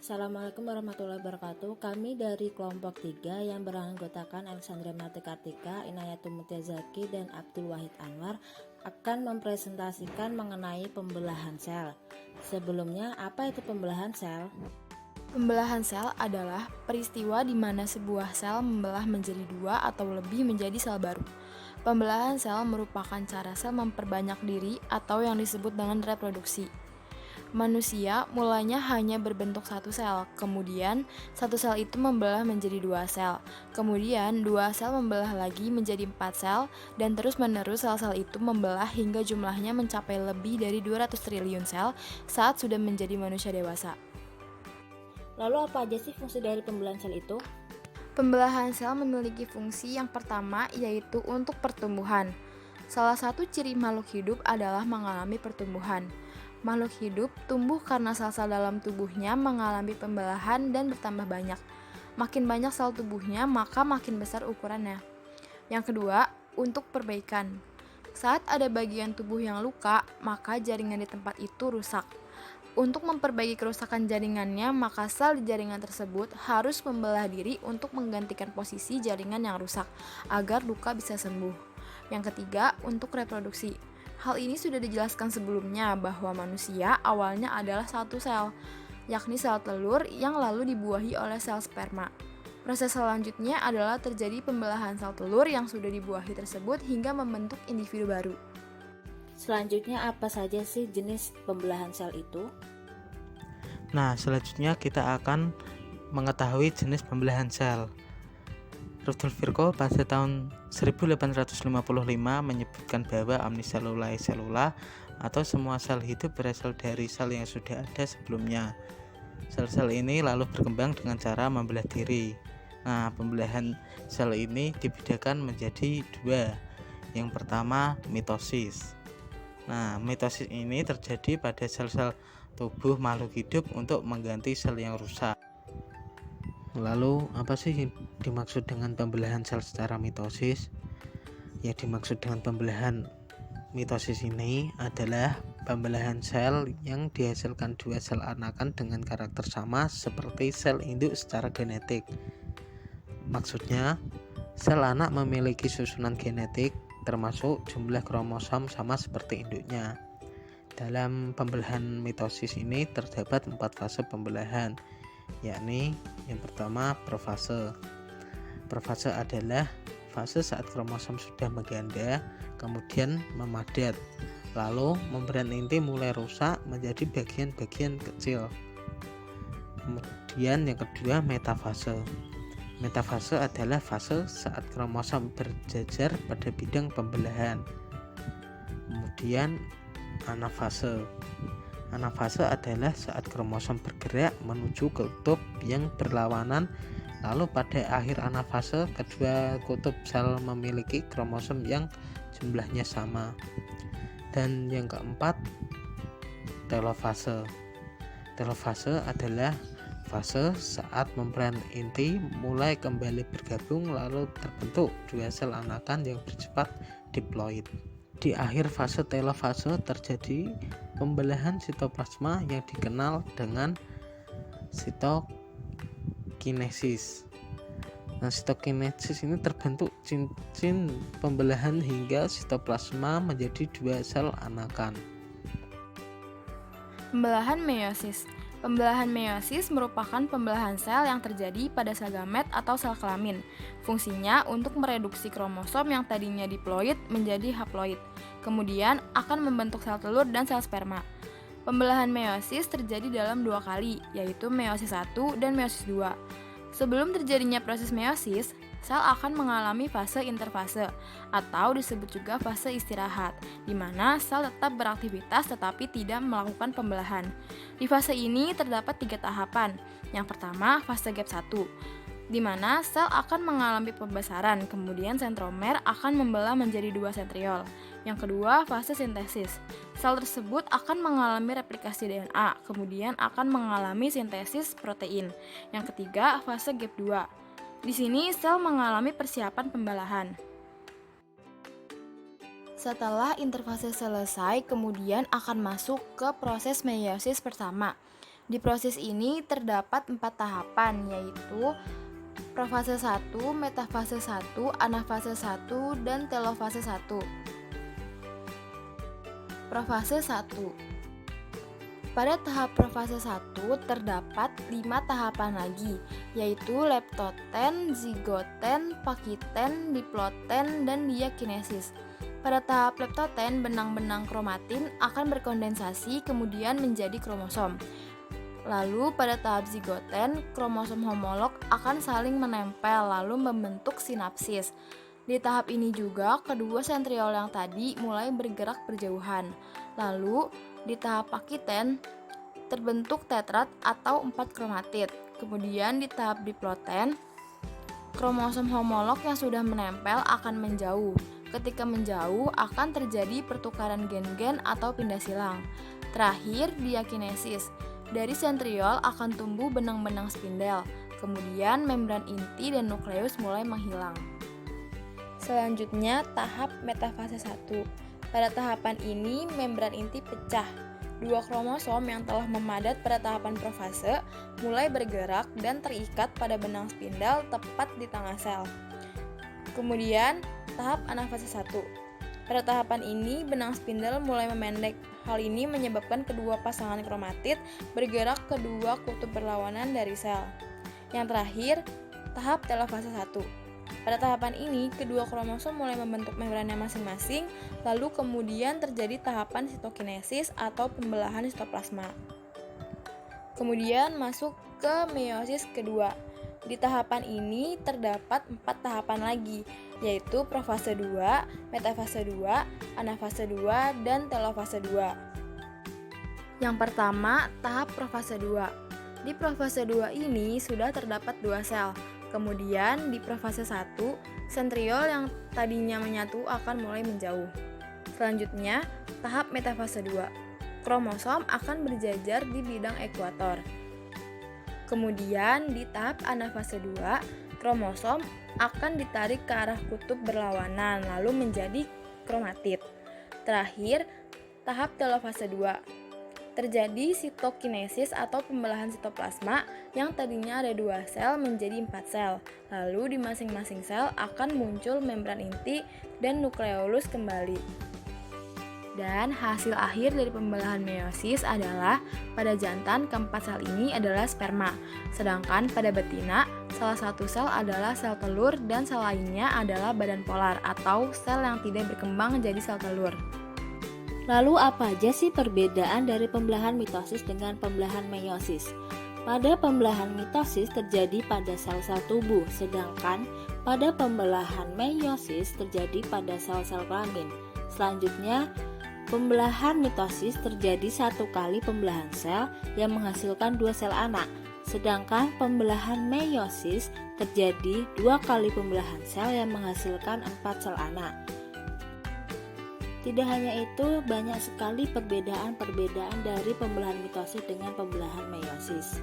Assalamualaikum warahmatullahi wabarakatuh. Kami dari kelompok 3 yang beranggotakan Alexandra Marti Kartika, Inayatul Mutiazaki, dan Abdul Wahid Anwar akan mempresentasikan mengenai pembelahan sel. Sebelumnya, apa itu pembelahan sel? Pembelahan sel adalah peristiwa di mana sebuah sel membelah menjadi dua atau lebih menjadi sel baru. Pembelahan sel merupakan cara sel memperbanyak diri atau yang disebut dengan reproduksi. Manusia mulanya hanya berbentuk satu sel, kemudian satu sel itu membelah menjadi dua sel, kemudian dua sel membelah lagi menjadi 4 sel, dan terus-menerus sel-sel itu membelah hingga jumlahnya mencapai lebih dari 200 triliun sel saat sudah menjadi manusia dewasa. Lalu apa aja sih fungsi dari pembelahan sel itu? Pembelahan sel memiliki fungsi yang pertama, yaitu untuk pertumbuhan. Salah satu ciri makhluk hidup adalah mengalami pertumbuhan. Makhluk hidup tumbuh karena sel-sel dalam tubuhnya mengalami pembelahan dan bertambah banyak. Makin banyak sel tubuhnya, maka makin besar ukurannya. Yang kedua, untuk perbaikan. Saat ada bagian tubuh yang luka, maka jaringan di tempat itu rusak. Untuk memperbaiki kerusakan jaringannya, maka sel di jaringan tersebut harus membelah diri untuk menggantikan posisi jaringan yang rusak, agar luka bisa sembuh. Yang ketiga, untuk reproduksi. Hal ini sudah dijelaskan sebelumnya bahwa manusia awalnya adalah satu sel, yakni sel telur yang lalu dibuahi oleh sel sperma. Proses selanjutnya adalah terjadi pembelahan sel telur yang sudah dibuahi tersebut hingga membentuk individu baru. Selanjutnya, apa saja sih jenis pembelahan sel itu? Nah, selanjutnya kita akan mengetahui jenis pembelahan sel. Rudolf Virchow pada tahun 1855 menyebutkan bahwa omnicellular selula atau semua sel hidup berasal dari sel yang sudah ada sebelumnya. Sel-sel ini lalu berkembang dengan cara membelah diri. Nah, pembelahan sel ini dibedakan menjadi dua. Yang pertama, mitosis. Nah, mitosis ini terjadi pada sel-sel tubuh makhluk hidup untuk mengganti sel yang rusak. Lalu, apa sih yang dimaksud dengan pembelahan sel secara mitosis? Yang dimaksud dengan pembelahan mitosis ini adalah pembelahan sel yang dihasilkan dua sel anakan dengan karakter sama seperti sel induk secara genetik. Maksudnya, sel anak memiliki susunan genetik termasuk jumlah kromosom sama seperti induknya. Dalam pembelahan mitosis ini terdapat 4 fase pembelahan, yakni yang pertama profase. Profase adalah fase saat kromosom sudah mengganda, kemudian memadat, lalu membran inti mulai rusak menjadi bagian-bagian kecil. Kemudian yang kedua metafase. Metafase adalah fase saat kromosom berjajar pada bidang pembelahan. Kemudian anafase. Anafase adalah saat kromosom bergerak menuju kutub yang berlawanan, lalu pada akhir anafase kedua kutub sel memiliki kromosom yang jumlahnya sama. Dan yang keempat, telofase. Telofase adalah fase saat membran inti mulai kembali bergabung lalu terbentuk dua sel anakan yang bersifat diploid. Di akhir fase telofase terjadi pembelahan sitoplasma yang dikenal dengan sitokinesis. Nah, sitokinesis ini terbentuk cincin pembelahan hingga sitoplasma menjadi dua sel anakan. Pembelahan meiosis. Pembelahan meiosis merupakan pembelahan sel yang terjadi pada sel gamet atau sel kelamin. Fungsinya untuk mereduksi kromosom yang tadinya diploid menjadi haploid, kemudian akan membentuk sel telur dan sel sperma. Pembelahan meiosis terjadi dalam 2 kali, yaitu meiosis 1 dan meiosis 2. Sebelum terjadinya proses meiosis, sel akan mengalami fase interfase atau disebut juga fase istirahat, di mana sel tetap beraktivitas tetapi tidak melakukan pembelahan. Di fase ini terdapat 3 tahapan. Yang pertama, fase gap 1, di mana sel akan mengalami pembesaran, kemudian sentromer akan membelah menjadi 2 sentriol. Yang kedua, fase sintesis. Sel tersebut akan mengalami replikasi DNA, kemudian akan mengalami sintesis protein. Yang ketiga, fase gap 2. Di sini sel mengalami persiapan pembelahan. Setelah interfase selesai, kemudian akan masuk ke proses meiosis pertama. Di proses ini terdapat 4 tahapan, yaitu profase 1, metafase 1, anafase 1, dan telofase 1. Profase 1. Pada tahap profase 1 terdapat 5 tahapan lagi, yaitu leptoten, zigoten, pakiten, diploten, dan diakinesis. Pada tahap leptoten, benang-benang kromatin akan berkondensasi kemudian menjadi kromosom. Lalu pada tahap zigoten, kromosom homolog akan saling menempel lalu membentuk sinapsis. Di tahap ini juga kedua sentriol yang tadi mulai bergerak berjauhan. Lalu di tahap pakiten terbentuk tetrat atau 4 kromatid. Kemudian di tahap diploten, kromosom homolog yang sudah menempel akan menjauh. Ketika menjauh akan terjadi pertukaran gen-gen atau pindah silang. Terakhir, diakinesis. Dari sentriol akan tumbuh benang-benang spindel. Kemudian membran inti dan nukleus mulai menghilang. Selanjutnya, tahap metafase 1. Pada tahapan ini, membran inti pecah. Dua kromosom yang telah memadat pada tahapan profase mulai bergerak dan terikat pada benang spindel tepat di tengah sel. Kemudian, tahap anafase 1. Pada tahapan ini, benang spindel mulai memendek. Hal ini menyebabkan kedua pasangan kromatid bergerak ke dua kutub berlawanan dari sel. Yang terakhir, tahap telofase 1. Pada tahapan ini, kedua kromosom mulai membentuk membrannya masing-masing, lalu kemudian terjadi tahapan sitokinesis atau pembelahan sitoplasma. Kemudian masuk ke meiosis kedua. Di tahapan ini terdapat 4 tahapan lagi, yaitu profase 2, metafase 2, anafase 2, dan telofase 2. Yang pertama, tahap profase 2. Di profase 2 ini sudah terdapat 2 sel. Kemudian di profase 1, sentriol yang tadinya menyatu akan mulai menjauh. Selanjutnya, tahap metafase 2. Kromosom akan berjajar di bidang ekuator. Kemudian di tahap anafase 2, kromosom akan ditarik ke arah kutub berlawanan lalu menjadi kromatid. Terakhir, tahap telofase 2. Terjadi sitokinesis atau pembelahan sitoplasma yang tadinya ada 2 sel menjadi 4 sel. Lalu di masing-masing sel akan muncul membran inti dan nukleolus kembali. Dan hasil akhir dari pembelahan meiosis adalah pada jantan keempat sel ini adalah sperma. Sedangkan pada betina, salah satu sel adalah sel telur dan sel lainnya adalah badan polar atau sel yang tidak berkembang jadi sel telur. Lalu apa aja sih perbedaan dari pembelahan mitosis dengan pembelahan meiosis? Pada pembelahan mitosis terjadi pada sel-sel tubuh, sedangkan pada pembelahan meiosis terjadi pada sel-sel kelamin. Selanjutnya, pembelahan mitosis terjadi 1 kali pembelahan sel yang menghasilkan 2 sel anak, sedangkan pembelahan meiosis terjadi 2 kali pembelahan sel yang menghasilkan 4 sel anak. Tidak hanya itu, banyak sekali perbedaan-perbedaan dari pembelahan mitosis dengan pembelahan meiosis.